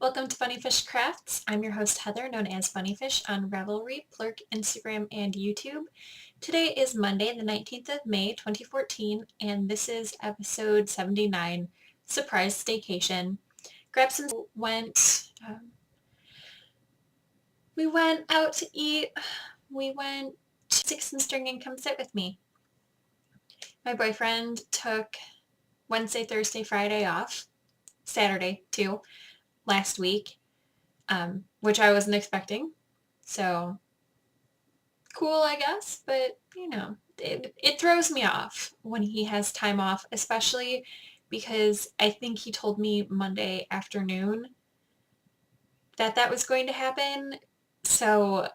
Welcome to Funnyfish Crafts. I'm your host Heather, known as Funnyfish on Ravelry, Plurk, Instagram, and YouTube. Today is Monday, the 19th of May, 2014, and this is episode 79, Surprise Staycation. Grab some we went out to eat. We went to 6 and String and Come Sit With Me. My boyfriend took Wednesday, Thursday, Friday off, Saturday too, last week, which I wasn't expecting. So cool, I guess, but it throws me off when he has time off, especially because I think he told me Monday afternoon that that was going to happen. So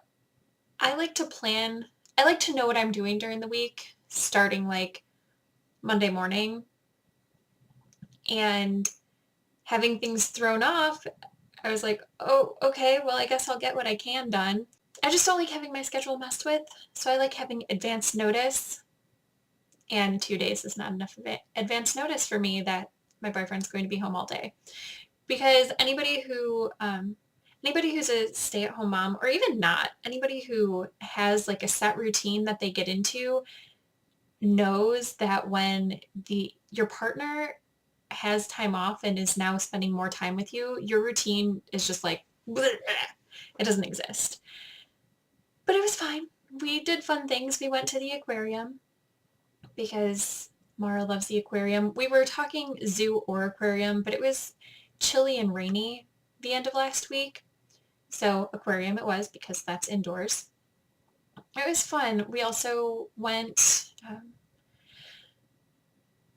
I like to plan, I like to know what I'm doing during the week, starting like Monday morning, and having things thrown off, I was like, oh, okay, well, I guess I'll get what I can done. I just don't like having my schedule messed with, so I like having advance notice, and 2 days is not enough of it. Advance notice for me that my boyfriend's going to be home all day. Because anybody who's a stay-at-home mom, or even not, anybody who has like a set routine that they get into knows that when your partner has time off and is now spending more time with you, your routine is just like, bleh, it doesn't exist. But it was fine. We did fun things. We went to the aquarium because Mara loves the aquarium. We were talking zoo or aquarium, but it was chilly and rainy the end of last week. So aquarium it was because that's indoors. It was fun. We also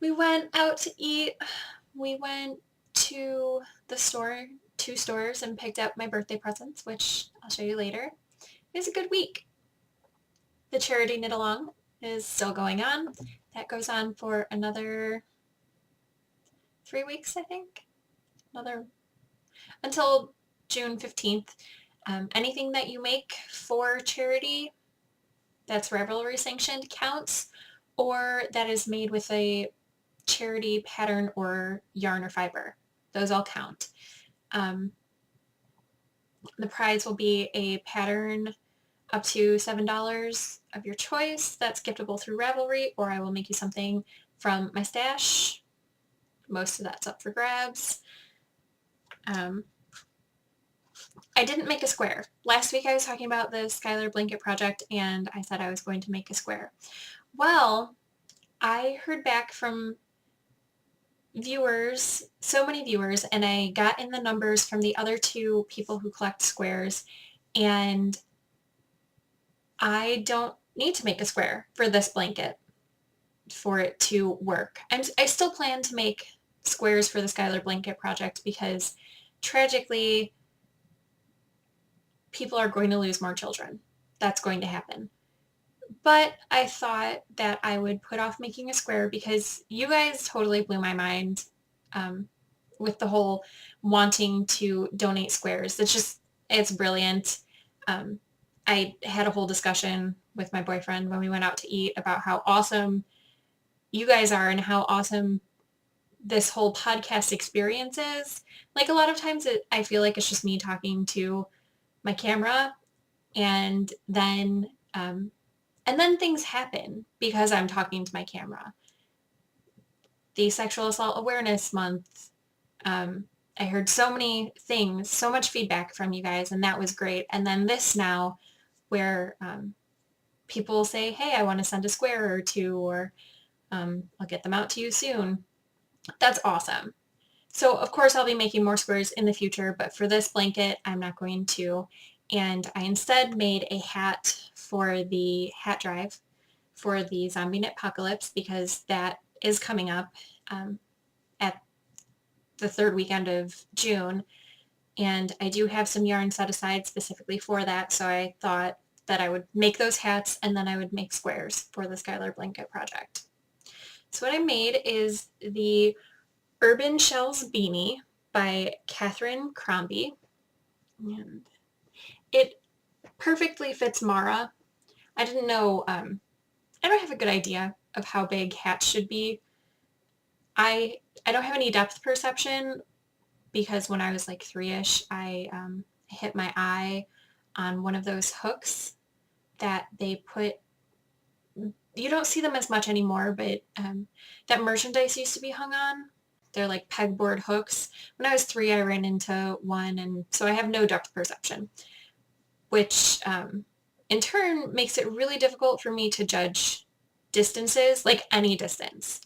we went out to eat. We went to the store, 2 stores, and picked up my birthday presents, which I'll show you later. It was a good week. The charity knit along is still going on. That goes on for another 3 weeks, I think. Until June 15th. Anything that you make for charity that's Ravelry sanctioned counts, or that is made with a charity pattern or yarn or fiber. Those all count. The prize will be a pattern up to $7 of your choice that's giftable through Ravelry, or I will make you something from my stash. Most of that's up for grabs. I didn't make a square. Last week I was talking about the Skylar blanket project and I said I was going to make a square. Well, I heard back from viewers, so many viewers, and I got in the numbers from the other 2 people who collect squares, and I don't need to make a square for this blanket for it to work. I still plan to make squares for the Skylar blanket project because tragically people are going to lose more children. That's going to happen. But I thought that I would put off making a square because you guys totally blew my mind with the whole wanting to donate squares. It's brilliant. I had a whole discussion with my boyfriend when we went out to eat about how awesome you guys are and how awesome this whole podcast experience is. Like a lot of times I feel like it's just me talking to my camera, and then things happen because I'm talking to my camera. The Sexual Assault Awareness Month, I heard so many things, so much feedback from you guys, and that was great. And then this now, where people say, hey, I want to send a square or 2, or I'll get them out to you soon. That's awesome. So of course I'll be making more squares in the future, but for this blanket, I'm not going to. And I instead made a hat for the hat drive for the Zombie Knit Apocalypse because that is coming up at the 3rd weekend of June. And I do have some yarn set aside specifically for that, so I thought that I would make those hats and then I would make squares for the Skylar Blanket project. So what I made is the Urban Shells Beanie by Catherine Crombie. And it perfectly fits Mara. I didn't know, I don't have a good idea of how big hats should be. I don't have any depth perception because when I was like 3-ish, I hit my eye on one of those hooks that they put, you don't see them as much anymore, but that merchandise used to be hung on. They're like pegboard hooks. When I was 3, I ran into one, and so I have no depth perception, which in turn makes it really difficult for me to judge distances, like any distance.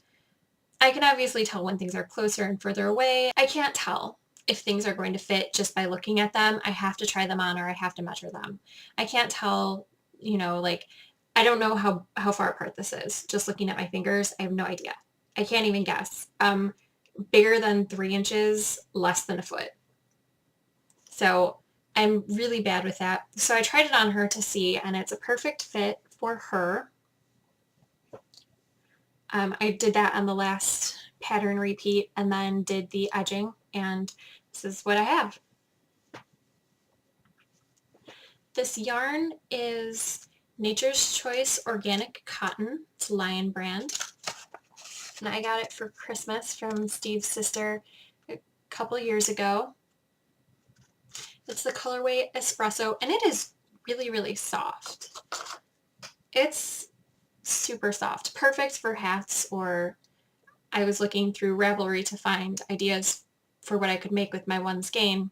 I can obviously tell when things are closer and further away. I can't tell if things are going to fit just by looking at them. I have to try them on, or I have to measure them. I can't tell, like, I don't know how far apart this is. Just looking at my fingers, I have no idea. I can't even guess. Bigger than 3 inches, less than a foot. So I'm really bad with that. So I tried it on her to see, and it's a perfect fit for her. I did that on the last pattern repeat and then did the edging, and this is what I have. This yarn is Nature's Choice Organic Cotton. It's Lion brand. And I got it for Christmas from Steve's sister a couple years ago. It's the colorway Espresso, and it is really, really soft. It's super soft. Perfect for hats, or I was looking through Ravelry to find ideas for what I could make with my one skein.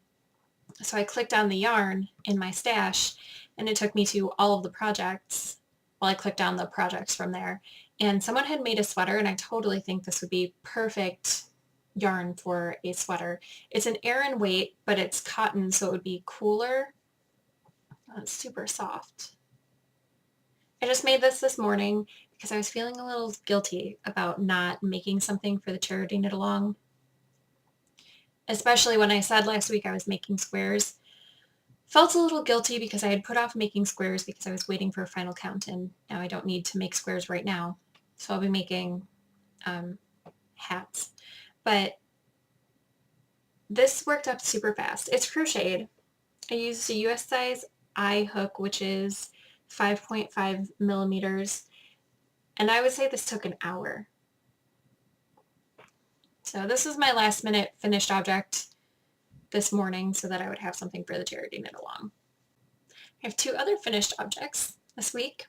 So I clicked on the yarn in my stash, and it took me to all of the projects. Well, I clicked on the projects from there, and someone had made a sweater, and I totally think this would be perfect yarn for a sweater. It's an Aran weight, but it's cotton, so it would be cooler. Oh, it's super soft. I just made this morning because I was feeling a little guilty about not making something for the charity knit along. Especially when I said last week I was making squares. Felt a little guilty because I had put off making squares because I was waiting for a final count, and now I don't need to make squares right now. So I'll be making hats. But this worked up super fast. It's crocheted. I used a US size eye hook, which is 5.5 millimeters, and I would say this took an hour. So this is my last minute finished object this morning so that I would have something for the charity knit along. I have 2 other finished objects this week.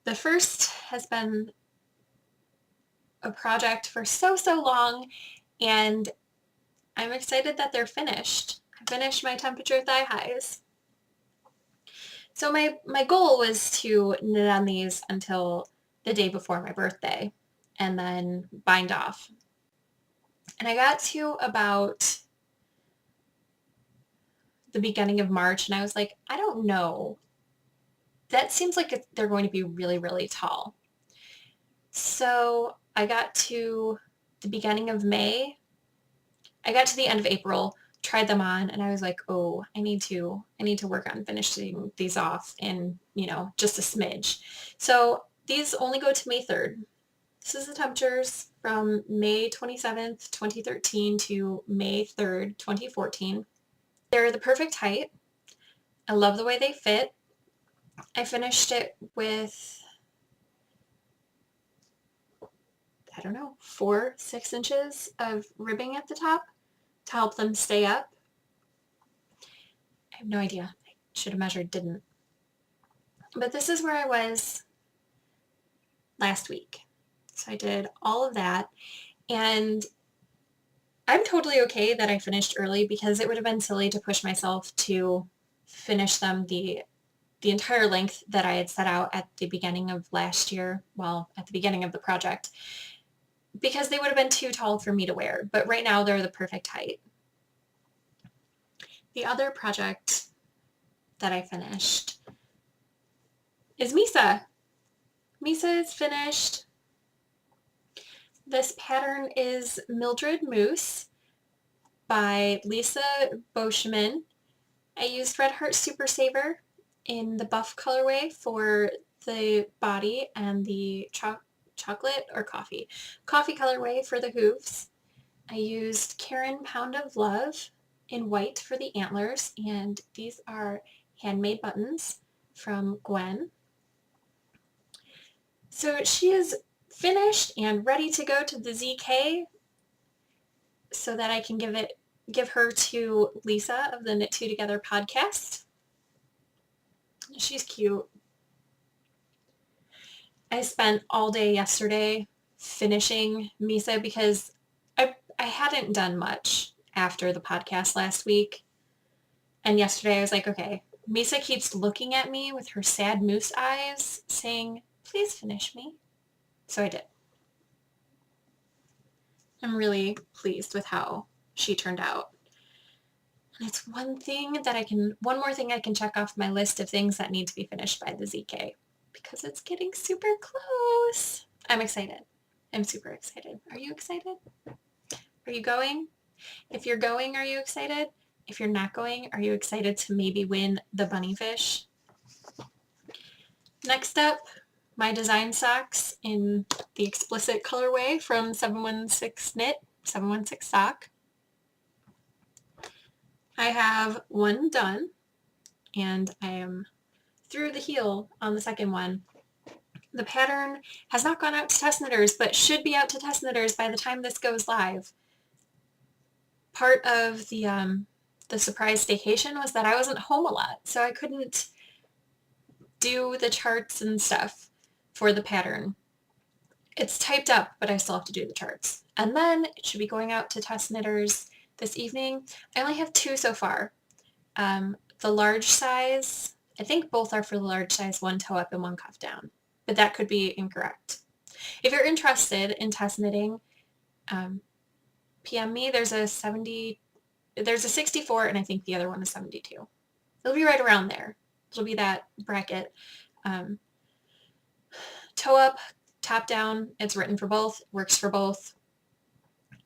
The first has been a project for so long, and I'm excited that they're finished. I finished my temperature thigh highs. So my goal was to knit on these until the day before my birthday and then bind off. And I got to about the beginning of March, and I was like, I don't know. That seems like they're going to be really, really tall. So I got to the beginning of May. I got to the end of April, tried them on, and I was like, oh, I need to work on finishing these off in, just a smidge. So these only go to May 3rd. This is the temperatures from May 27th, 2013 to May 3rd, 2014. They're the perfect height. I love the way they fit. I finished it with, I don't know, 4-6 inches of ribbing at the top to help them stay up. I have no idea. I should have measured, didn't. But this is where I was last week. So I did all of that, and I'm totally okay that I finished early because it would have been silly to push myself to finish them the entire length that I had set out at the beginning of last year, well, at the beginning of the project, because they would have been too tall for me to wear. But right now they're the perfect height. The other project that I finished is Misa. Misa is finished. This pattern is Mildred Moose by Lisa Boschman. I used Red Heart Super Saver in the buff colorway for the body and the chocolate or coffee colorway for the hooves. I used Karen Pound of Love in white for the antlers, and these are handmade buttons from Gwen. So she is finished and ready to go to the ZK. so that I can give her to Lisa of the Knit Two Together podcast. She's cute. I spent all day yesterday finishing Misa because I hadn't done much after the podcast last week. And yesterday I was like, okay, Misa keeps looking at me with her sad moose eyes saying, please finish me. So I did. I'm really pleased with how she turned out. And it's one more thing I can check off my list of things that need to be finished by the ZK because it's getting super close. I'm excited. I'm super excited. Are you excited? Are you going? If you're going, are you excited? If you're not going, are you excited to maybe win the bunny fish? Next up, my design socks in the explicit colorway from 716 Knit, 716 Sock. I have one done, and I am through the heel on the second one. The pattern has not gone out to test knitters, but should be out to test knitters by the time this goes live. Part of the surprise staycation was that I wasn't home a lot, so I couldn't do the charts and stuff for the pattern. It's typed up, but I still have to do the charts. And then it should be going out to test knitters this evening. I only have 2 so far. The large size, I think both are for the large size, 1 toe up and 1 cuff down, but that could be incorrect. If you're interested in test knitting, PM me. There's a 64, and I think the other one is 72. It'll be right around there. It'll be that bracket. Toe up, top down, it's written for both, works for both,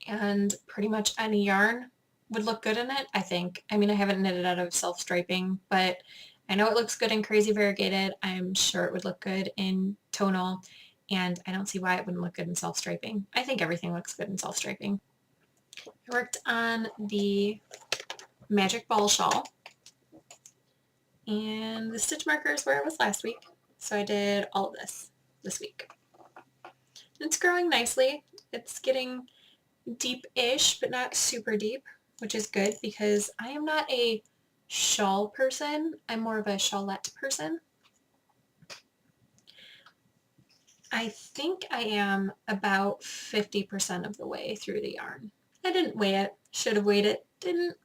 and pretty much any yarn would look good in it, I think. I mean, I haven't knitted out of self-striping, but I know it looks good in Crazy Variegated. I'm sure it would look good in Tonal, and I don't see why it wouldn't look good in self-striping. I think everything looks good in self-striping. I worked on the Magic Ball shawl, and the stitch marker is where it was last week, so I did all of this week. It's growing nicely. It's getting deep-ish, but not super deep, which is good because I am not a shawl person. I'm more of a shawlette person. I think I am about 50% of the way through the yarn. I didn't weigh it. Should have weighed it. Didn't.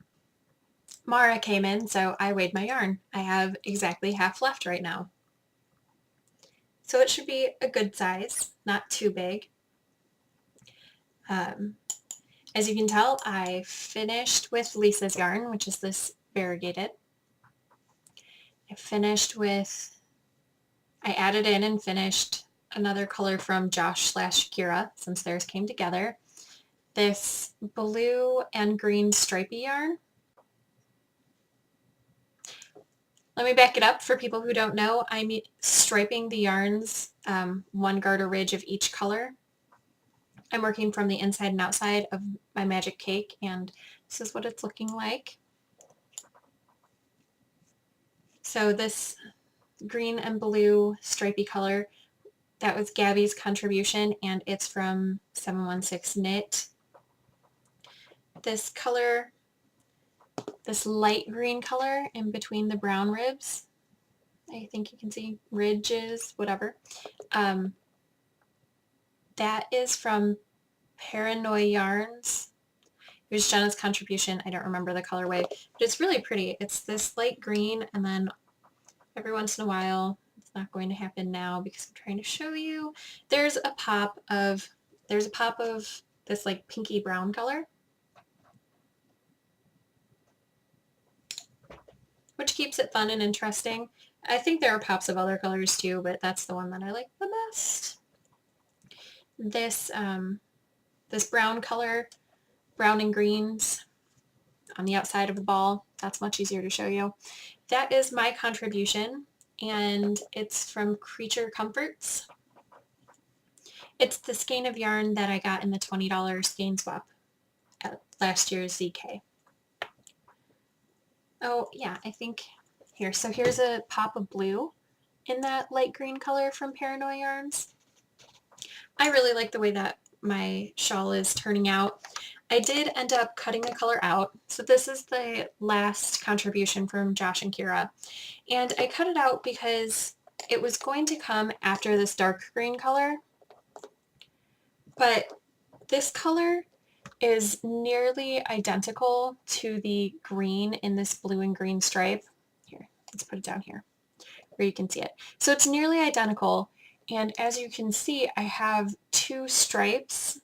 Mara came in, so I weighed my yarn. I have exactly half left right now. So it should be a good size, not too big. As you can tell, I finished with Lisa's yarn, which is this variegated. I added in and finished another color from Josh/Kira, since theirs came together. This blue and green stripy yarn. Let me back it up for people who don't know. I'm striping the yarns, 1 garter ridge of each color. I'm working from the inside and outside of my magic cake, and this is what it's looking like. So this green and blue stripy color, that was Gabby's contribution, and it's from 716 Knit. This color, this light green color in between the brown ribs, I think you can see ridges, whatever. That is from Paranoia Yarns. It was Jenna's contribution. I don't remember the colorway, but it's really pretty. It's this light green, and then every once in a while, it's not going to happen now because I'm trying to show you, there's a pop of this like pinky brown color, which keeps it fun and interesting. I think there are pops of other colors too, but that's the one that I like the best. This brown color, brown and greens on the outside of the ball, that's much easier to show you. That is my contribution, and it's from Creature Comforts. It's the skein of yarn that I got in the $20 skein swap at last year's ZK. Oh yeah, I think here. So here's a pop of blue in that light green color from Paranoia Yarns. I really like the way that my shawl is turning out. I did end up cutting the color out. So this is the last contribution from Josh and Kira. And I cut it out because it was going to come after this dark green color. But this color is nearly identical to the green in this blue and green stripe. Here, let's put it down here where you can see it. So it's nearly identical. And as you can see, I have two stripes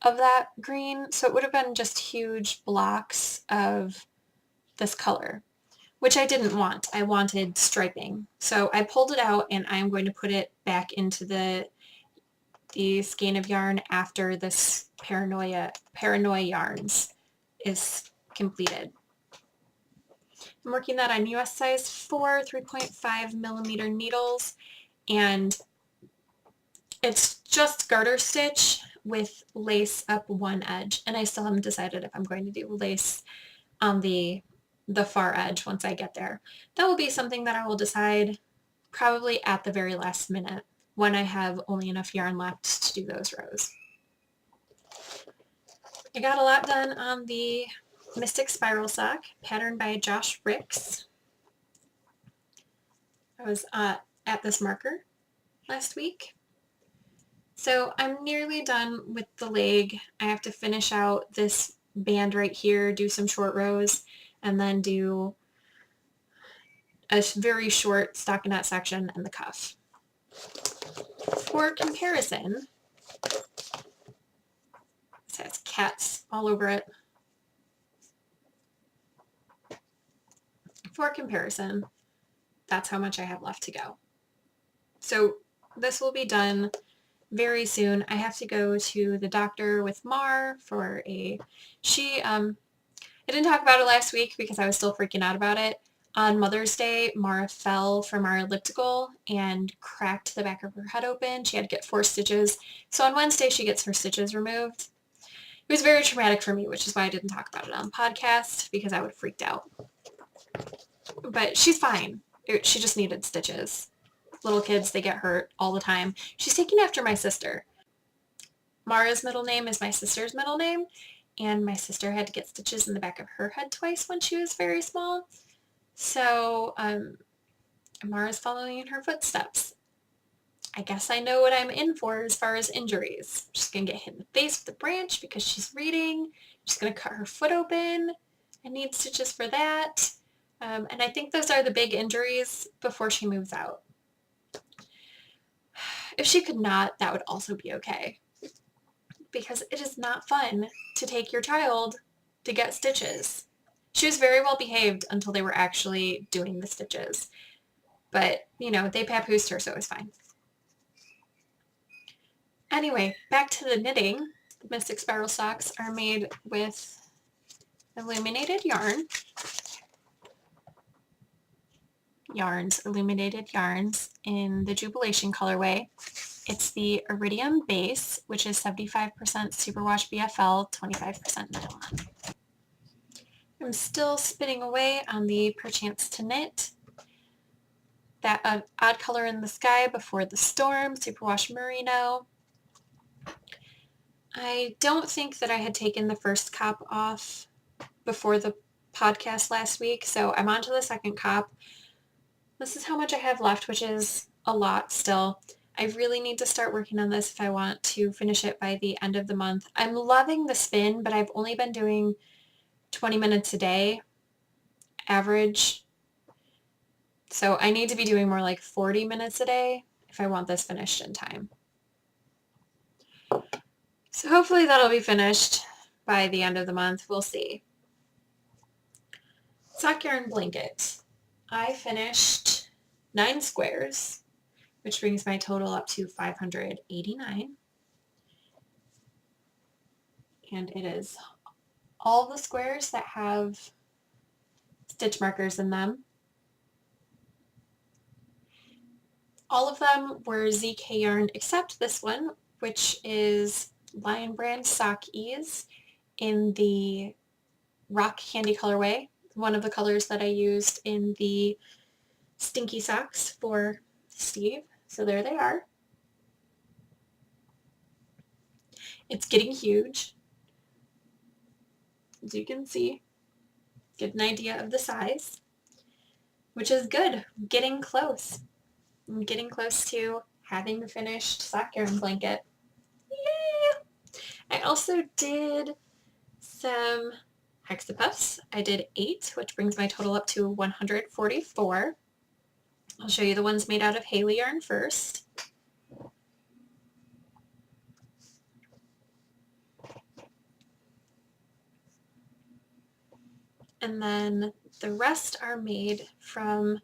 of that green. So it would have been just huge blocks of this color, which I didn't want. I wanted striping. So I pulled it out and I'm going to put it back into the skein of yarn after this Paranoia yarns is completed. I'm working that on US size 4 3.5 millimeter needles, and it's just garter stitch with lace up one edge, and I still haven't decided if I'm going to do lace on the far edge once I get there. That will be something that I will decide probably at the very last minute when I have only enough yarn left to do those rows. I got a lot done on the Mystic Spiral Sock, patterned by Josh Ricks. I was at this marker last week. So I'm nearly done with the leg. I have to finish out this band right here, do some short rows, and then do a very short stockinette section and the cuff. For comparison, this has cats all over it. For comparison, that's how much I have left to go. So this will be done very soon. I have to go to the doctor with Mar for I didn't talk about it last week because I was still freaking out about it. On Mother's Day, Mara fell from our elliptical and cracked the back of her head open. She had to get 4 stitches. So on Wednesday, she gets her stitches removed. It was very traumatic for me, which is why I didn't talk about it on the podcast, because I would have freaked out. But she's fine. She just needed stitches. Little kids, they get hurt all the time. She's taken after my sister. Mara's middle name is my sister's middle name, and my sister had to get stitches in the back of her head twice when she was very small. So Mara's following in her footsteps. I guess I know what I'm in for as far as injuries. She's going to get hit in the face with a branch because she's reading. She's going to cut her foot open. I need stitches for that. And I think those are the big injuries before she moves out. If she could not, that would also be okay. Because it is not fun to take your child to get stitches. She was very well behaved until they were actually doing the stitches. But, you know, they papoosed her, so it was fine. Anyway, back to the knitting. The Mystic Spiral Socks are made with illuminated illuminated yarns in the Jubilation colorway. It's the Iridium base, which is 75% superwash BFL, 25% nylon. I'm still spinning away on the Perchance to Knit. That Odd Color in the Sky Before the Storm, superwash merino. I don't think that I had taken the first cop off before the podcast last week, so I'm on to the second cop. This is how much I have left, which is a lot still. I really need to start working on this if I want to finish it by the end of the month. I'm loving the spin, but I've only been doing 20 minutes a day, average. So I need to be doing more like 40 minutes a day if I want this finished in time. So hopefully that'll be finished by the end of the month. We'll see. Sock yarn blanket. I finished 9 squares, which brings my total up to 589. And it is all the squares that have stitch markers in them. All of them were ZK yarn except this one, which is Lion Brand Sock Ease in the Rock Candy colorway, one of the colors that I used in the Stinky Socks for Steve. So there they are. It's getting huge. as you can see. Get an idea of the size, which is good. Getting close. I'm getting close to having the finished sock yarn blanket. Yeah! I also did some hexapuffs. I did 8, which brings my total up to 144. I'll show you the ones made out of Haley yarn first. And then the rest are made from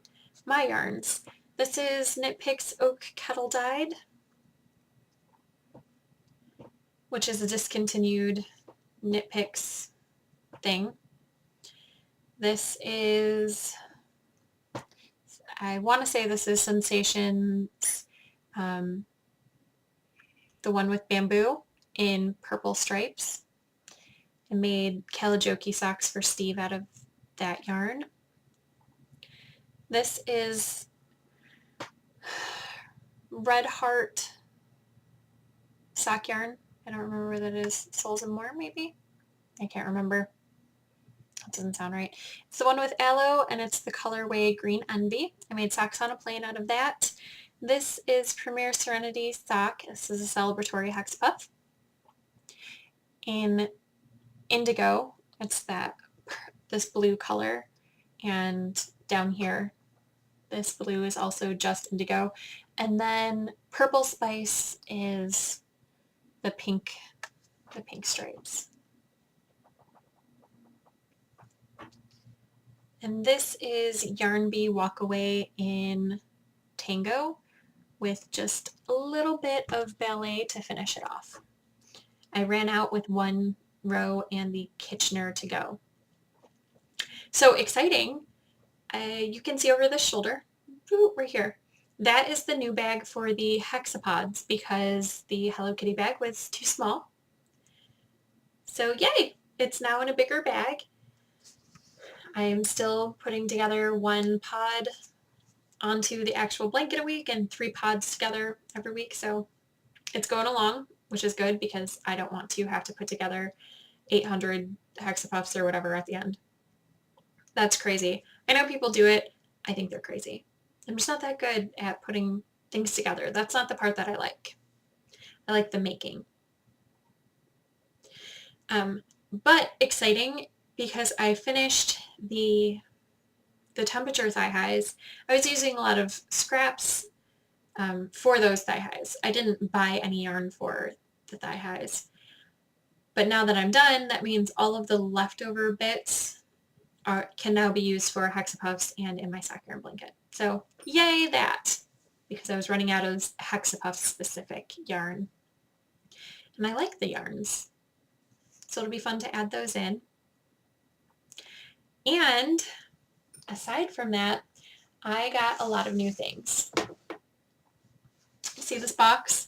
my yarns. This is Knit Picks Oak Kettle Dyed, which is a discontinued Knit Picks thing. This is, I want to say this is Sensations, the one with bamboo in purple stripes. I made Calijoki socks for Steve out of that yarn. This is Red Heart sock yarn. I don't remember what that is. Souls and More, maybe? I can't remember. That doesn't sound right. It's the one with aloe, and it's the colorway Green Envy. I made socks on a plane out of that. This is Premier Serenity sock. This is a celebratory hexapuff. In indigo, it's this blue color, and down here, this blue is also just indigo. And then Purple Spice is the pink stripes. And this is Yarn Bee Walkaway in Tango with just a little bit of ballet to finish it off. I ran out with one row and the Kitchener to go. So exciting. You can see over the shoulder, right here. That is the new bag for the hexapods because the Hello Kitty bag was too small. So yay, it's now in a bigger bag. I am still putting together 1 pod onto the actual blanket a week and 3 pods together every week. So it's going along, which is good because I don't want to have to put together 800 hexapuffs or whatever at the end. That's crazy. I know people do it. I think they're crazy. I'm just not that good at putting things together. That's not the part that I like. I like the making. But exciting because I finished the temperature thigh highs. I was using a lot of scraps for those thigh highs. I didn't buy any yarn for the thigh highs. But now that I'm done, that means all of the leftover bits can now be used for hexapuffs and in my sock yarn blanket. So yay that, because I was running out of hexapuff specific yarn. And I like the yarns. So it'll be fun to add those in. And aside from that, I got a lot of new things. See this box?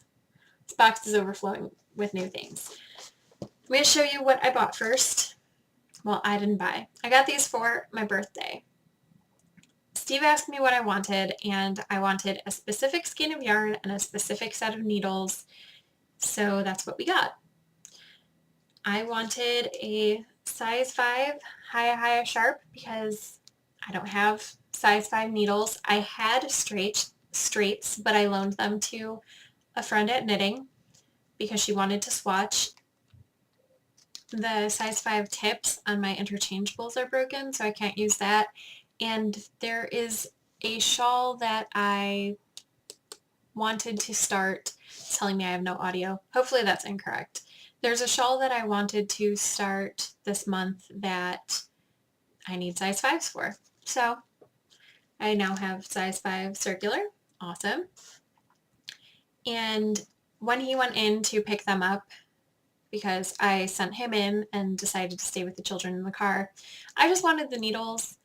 This box is overflowing with new things. I'm going to show you what I bought first. Well, I didn't buy. I got these for my birthday. Steve asked me what I wanted, and I wanted a specific skein of yarn and a specific set of needles, so that's what we got. I wanted a size 5 Haya Sharp because I don't have size 5 needles. I had straights, but I loaned them to a friend at knitting because she wanted to swatch. The size 5 tips on my interchangeables are broken, so I can't use that. And there is a shawl that I wanted to start. It's telling me I have no audio. Hopefully that's incorrect. There's a shawl that I wanted to start this month that I need size 5s for. So I now have size 5 circular. Awesome. And when he went in to pick them up, because I sent him in and decided to stay with the children in the car, I just wanted the needles,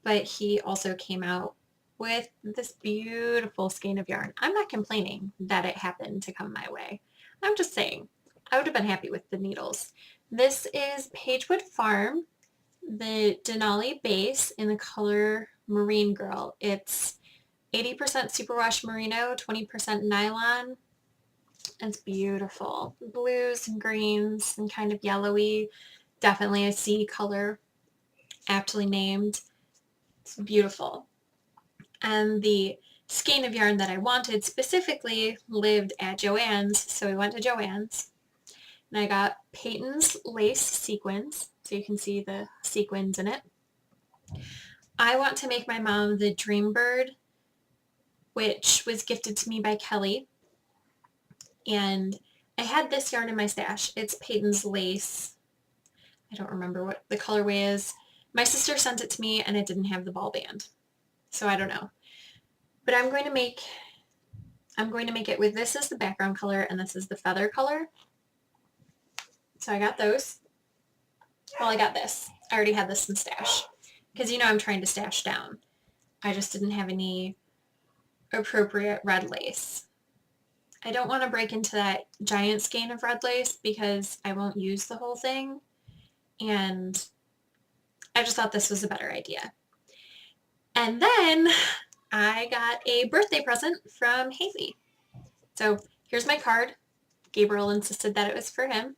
but he also came out with this beautiful skein of yarn. I'm not complaining that it happened to come my way. I'm just saying I would have been happy with the needles. This is Pagewood Farm, the Denali base in the color Marine Girl. It's 80% superwash merino, 20% nylon. It's beautiful. Blues and greens and kind of yellowy. Definitely a sea color, aptly named. It's beautiful. And the skein of yarn that I wanted specifically lived at Joann's, so we went to Joann's. And I got Peyton's lace sequins, so you can see the sequins in it. I want to make my mom the Dreambird, which was gifted to me by Kelly. And I had this yarn in my stash. It's Peyton's lace. I don't remember what the colorway is. My sister sent it to me and it didn't have the ball band. So I don't know. But I'm going to make it with this as the background color and this is the feather color. So I got those. Well, I got this. I already had this in stash. Because you know I'm trying to stash down. I just didn't have any appropriate red lace. I don't want to break into that giant skein of red lace because I won't use the whole thing. And I just thought this was a better idea. And then I got a birthday present from Haley. So here's my card. Gabriel insisted that it was for him.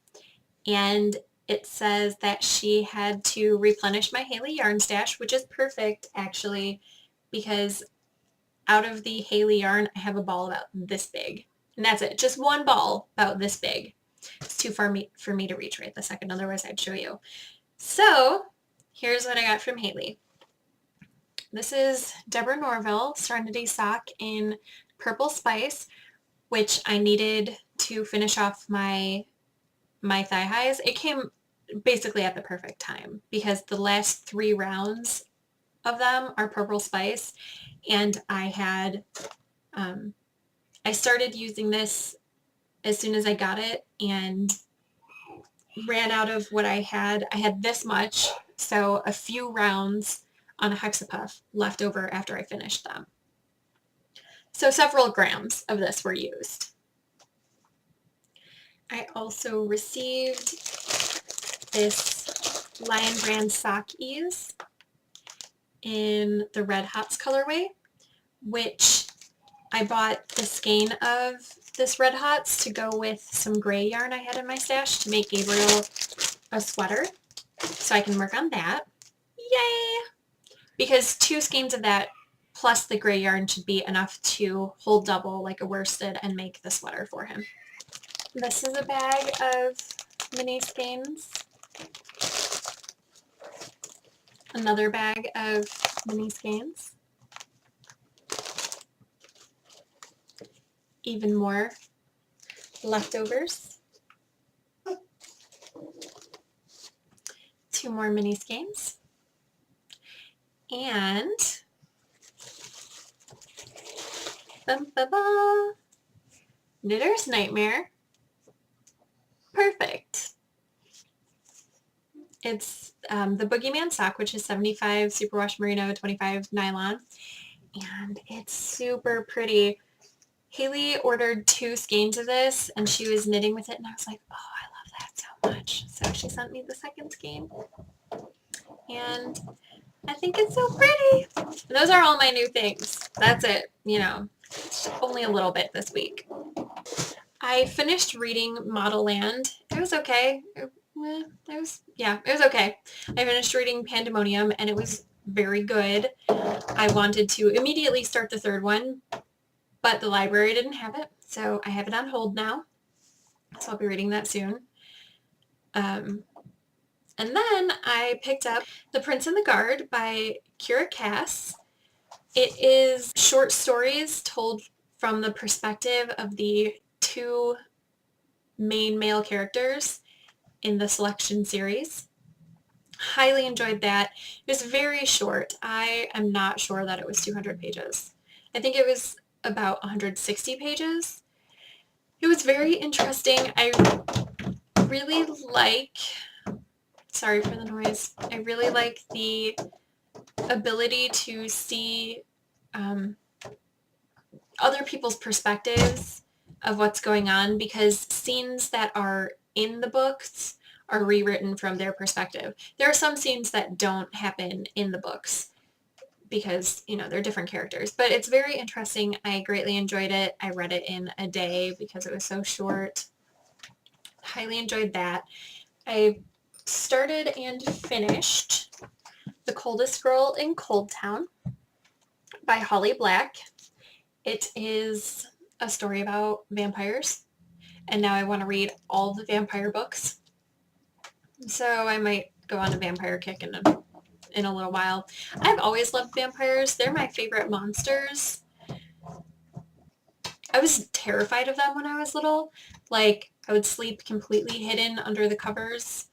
And it says that she had to replenish my Haley yarn stash, which is perfect actually, because out of the Haley yarn, I have a ball about this big. And that's it. Just one ball about this big. It's too far for me to reach right this second, otherwise I'd show you. So here's what I got from Haley. This is Deborah Norville Serenity Sock in Purple Spice, which I needed to finish off my thigh highs. It came basically at the perfect time because the last 3 rounds of them are Purple Spice, and I started using this as soon as I got it and ran out of what I had. I had this much, so a few rounds on a Hexapuff left over after I finished them. So several grams of this were used. I also received this Lion Brand Sock Ease in the Red Hots colorway, which I bought the skein of this Red Hots to go with some gray yarn I had in my stash to make Gabriel a sweater, so I can work on that. Yay! Because 2 skeins of that plus the gray yarn should be enough to hold double like a worsted and make the sweater for him. This is a bag of mini skeins. Another bag of mini skeins. Even more leftovers. 2 more mini skeins. And Knitter's Nightmare. Perfect. It's the Boogeyman sock, which is 75 superwash merino, 25 nylon, and it's super pretty. Haley ordered 2 skeins of this, and she was knitting with it, and I was like, oh, I love that so much. So she sent me the second skein, and I think it's so pretty. And those are all my new things. That's it, you know, only a little bit this week. I finished reading Model Land. It was okay. It was okay. I finished reading Pandemonium, and it was very good. I wanted to immediately start the 3rd one, but the library didn't have it, so I have it on hold now. So I'll be reading that soon. And then I picked up The Prince and the Guard by Kira Cass. It is short stories told from the perspective of the 2 main male characters in the Selection series. Highly enjoyed that. It was very short. I am not sure that it was 200 pages. I think it was about 160 pages. It was very interesting. I really like, sorry for the noise, I really like the ability to see other people's perspectives of what's going on, because scenes that are in the books are rewritten from their perspective. There are some scenes that don't happen in the books because, you know, they're different characters, but it's very interesting. I greatly enjoyed it. I read it in a day because it was so short. Highly enjoyed that. I started and finished The Coldest Girl in Cold Town by Holly Black. It is a story about vampires, and now I want to read all the vampire books. So I might go on a vampire kick in a little while. I've always loved vampires. They're my favorite monsters. I was terrified of them when I was little. Like, I would sleep completely hidden under the covers,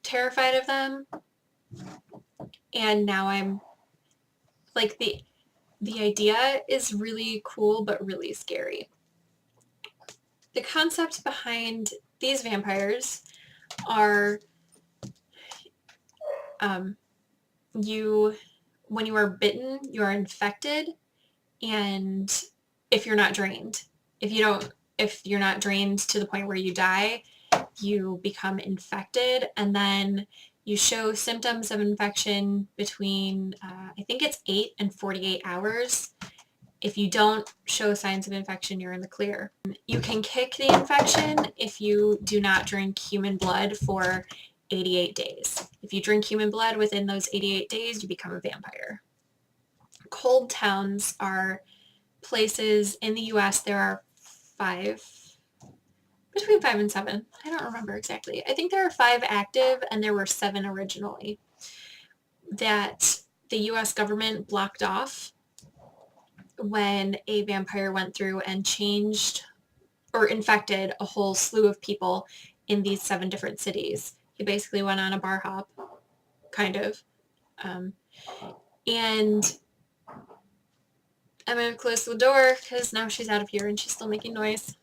terrified of them. And now I'm like, the idea is really cool but really scary. The concept behind these vampires are when you are bitten, you are infected, and if you're not drained, if you're not drained to the point where you die, you become infected, and then you show symptoms of infection between, I think it's 8 and 48 hours. If you don't show signs of infection, you're in the clear. You can kick the infection if you do not drink human blood for 88 days. If you drink human blood within those 88 days, you become a vampire. Cold towns are places in the US. There are 5, between 5 and 7. I don't remember exactly. I think there are 5 active, and there were 7 originally, that the US government blocked off when a vampire went through and changed or infected a whole slew of people in these 7 different cities. He basically went on a bar hop, kind of. And I'm going to close the door because now she's out of here and she's still making noise.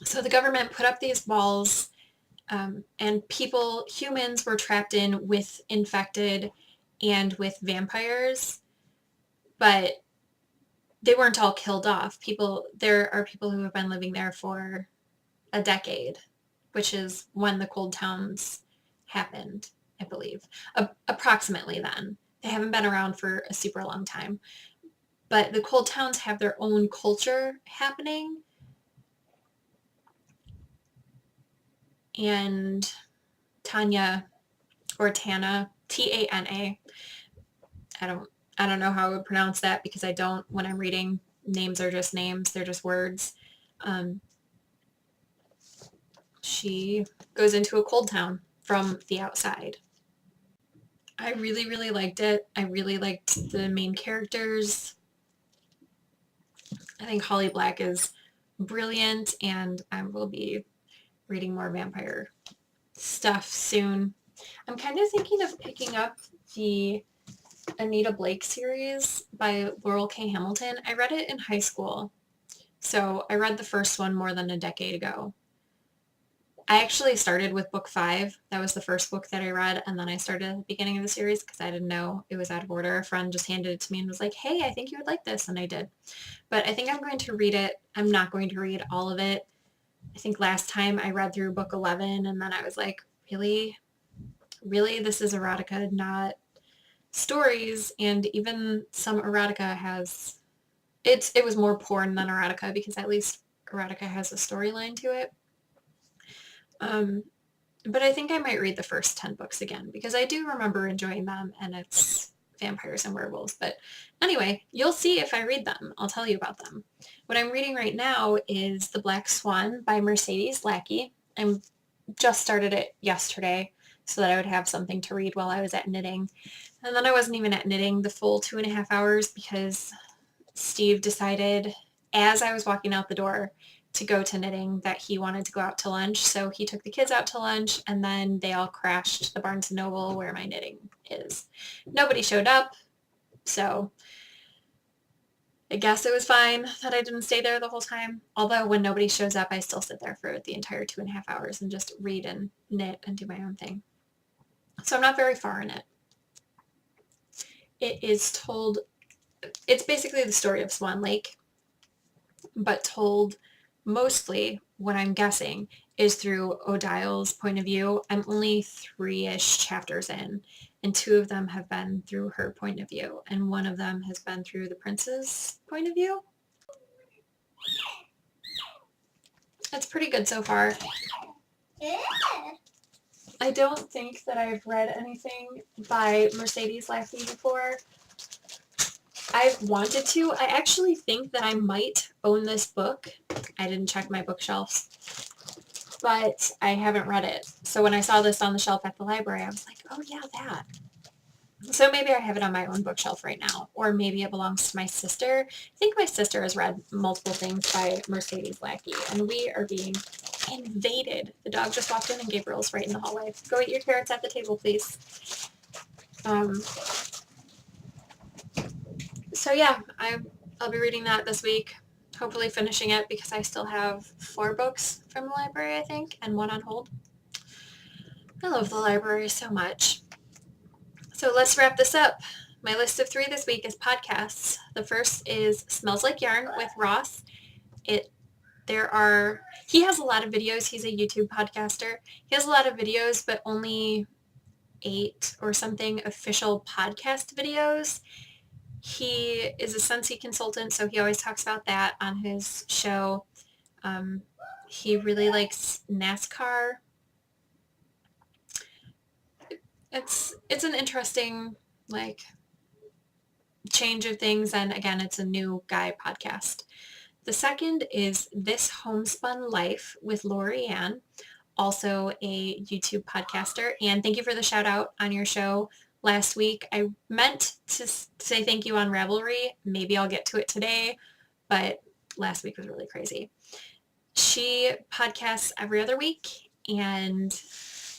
So the government put up these walls, and humans were trapped in with infected and with vampires, but they weren't all killed off. There are people who have been living there for a decade, which is when the cold towns happened, I believe. Approximately then. They haven't been around for a super long time. But the cold towns have their own culture happening. And Tanya, or Tana, Tana, I don't know how I would pronounce that because I don't, when I'm reading, names are just names, they're just words. She goes into a cold town from the outside. I really, really liked it. I really liked the main characters. I think Holly Black is brilliant, and I will be reading more vampire stuff soon. I'm kind of thinking of picking up the Anita Blake series by Laurel K. Hamilton. I read it in high school, so I read the first one more than a decade ago. I actually started with book 5. That was the first book that I read, and then I started at the beginning of the series because I didn't know it was out of order. A friend just handed it to me and was like, hey, I think you would like this, and I did. But I think I'm going to read it. I'm not going to read all of it. I think last time I read through book 11, and then I was like, really? Really? This is erotica, not stories. And even some erotica has... It was more porn than erotica because at least erotica has a storyline to it. But I think I might read the first 10 books again because I do remember enjoying them, and it's vampires and werewolves. But anyway, you'll see if I read them. I'll tell you about them. What I'm reading right now is The Black Swan by Mercedes Lackey. I just started it yesterday so that I would have something to read while I was at knitting. And then I wasn't even at knitting the full 2.5 hours because Steve decided as I was walking out the door to go to knitting that he wanted to go out to lunch. So he took the kids out to lunch, and then they all crashed the Barnes & Noble where my knitting is. Nobody showed up, so I guess it was fine that I didn't stay there the whole time. Although when nobody shows up, I still sit there for the entire 2.5 hours and just read and knit and do my own thing. So I'm not very far in it. It's basically the story of Swan Lake, but told mostly, what I'm guessing, is through Odile's point of view. I'm only 3-ish chapters in, and 2 of them have been through her point of view, and 1 of them has been through the prince's point of view. It's pretty good so far. I don't think that I've read anything by Mercedes Lackey before. I've wanted to. I actually think that I might own this book. I didn't check my bookshelves, but I haven't read it. So when I saw this on the shelf at the library, I was like, oh yeah, that. So maybe I have it on my own bookshelf right now, or maybe it belongs to my sister. I think my sister has read multiple things by Mercedes Lackey, and we are being invaded. The dog just walked in and Gabriel's right in the hallway. Go eat your carrots at the table, please. So yeah, I'll be reading that this week, hopefully finishing it because I still have 4 books from the library, I think, and 1 on hold. I love the library so much. So let's wrap this up. My list of 3 this week is podcasts. The first is Smells Like Yarn with Ross. He has a lot of videos. He's a YouTube podcaster. He has a lot of videos, but only 8 or something official podcast videos. He is a Scentsy consultant, so he always talks about that on his show. He really likes NASCAR. It's an interesting, change of things, and again, it's a new guy podcast. The second is This Homespun Life with Lori Ann, also a YouTube podcaster, and thank you for the shout out on your show last week. I meant to say thank you on Ravelry. Maybe I'll get to it today, but last week was really crazy. She podcasts every other week, and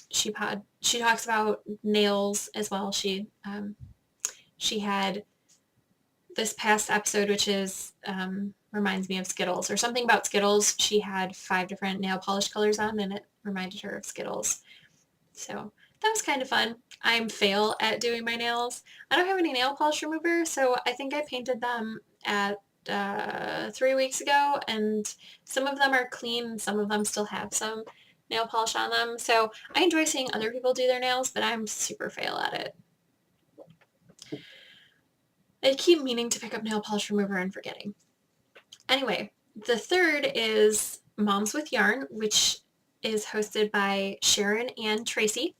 she talks about nails as well. She had this past episode, which is reminds me of Skittles, or something about Skittles. She had 5 different nail polish colors on, and it reminded her of Skittles. So that was kind of fun. I'm fail at doing my nails. I don't have any nail polish remover, so I think I painted them at 3 weeks ago, and some of them are clean, some of them still have some nail polish on them. So I enjoy seeing other people do their nails, but I'm super fail at it. I keep meaning to pick up nail polish remover and forgetting. Anyway, the third is Moms with Yarn, which is hosted by Sharon and Tracy.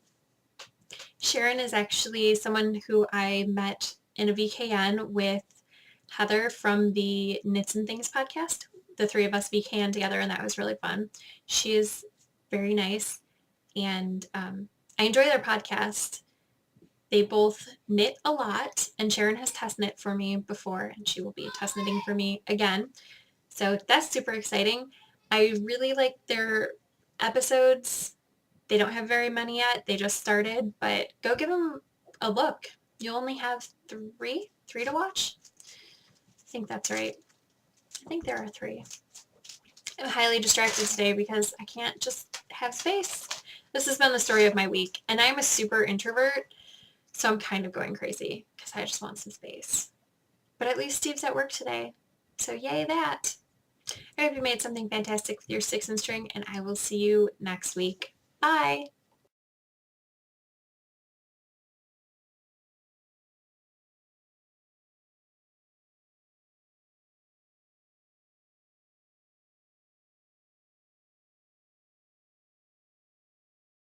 Sharon is actually someone who I met in a VKN with Heather from the Knits and Things podcast. The 3 of us VKN together, and that was really fun. She is very nice, and I enjoy their podcast. They both knit a lot, and Sharon has test knit for me before, and she will be test knitting for me again. So that's super exciting. I really like their episodes. They don't have very many yet. They just started, but go give them a look. You'll only have 3 to watch. I think that's right. I think there are 3. I'm highly distracted today because I can't just have space. This has been the story of my week, and I'm a super introvert, so I'm kind of going crazy because I just want some space. But at least Steve's at work today, so yay that. I hope you made something fantastic with your 6 and string, and I will see you next week. Bye!